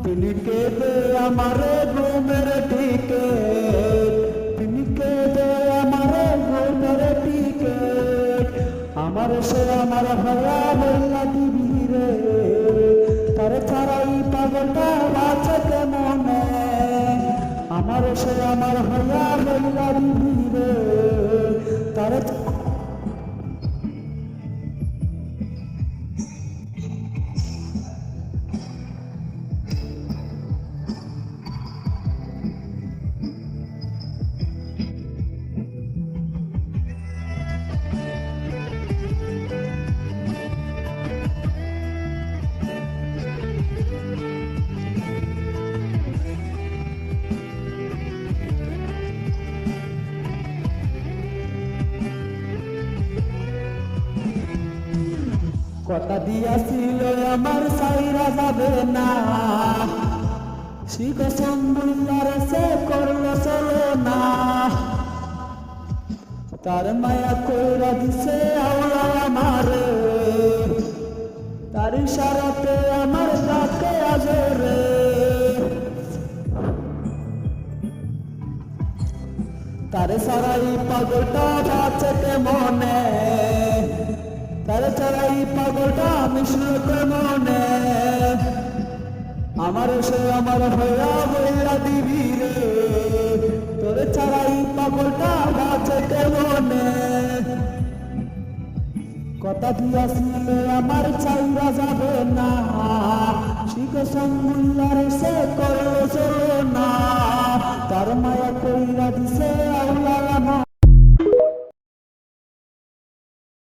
तिनके दे हमारे घूमर टिकट, तिनके दे हमारे घूमर टिकट, हमारे से हमारा भया बोला दिबी रे, तारे छाड़ाई पागलटा बाचे के मने, हमारे से हमारा भया बोला दिबी रे, तारे কথা দিয়াছিল আমার সাইরা যাবে না, শিখ সম্বুল্লার সে করলো চলো না, তার মায়া কইরা দিছে আওলা আমারে, তার ইশারাতে আমার ডাকে আজে রে, তারে সারাই পাগলটা বাঁচে কে মনে, তারে ছাড়াই পাগলটা মিশলো কে মনে, আমার সে আমার ভয়া বইলা দিবি রে, তোরে ছাড়াই পাগলটা বাঁচে কে মনে, কথা দিয়াছিল আমার চাইরা যাবে না, শিখ সম্বুল্লার সে করলো চলো না, তার মায়া কইরা দিছে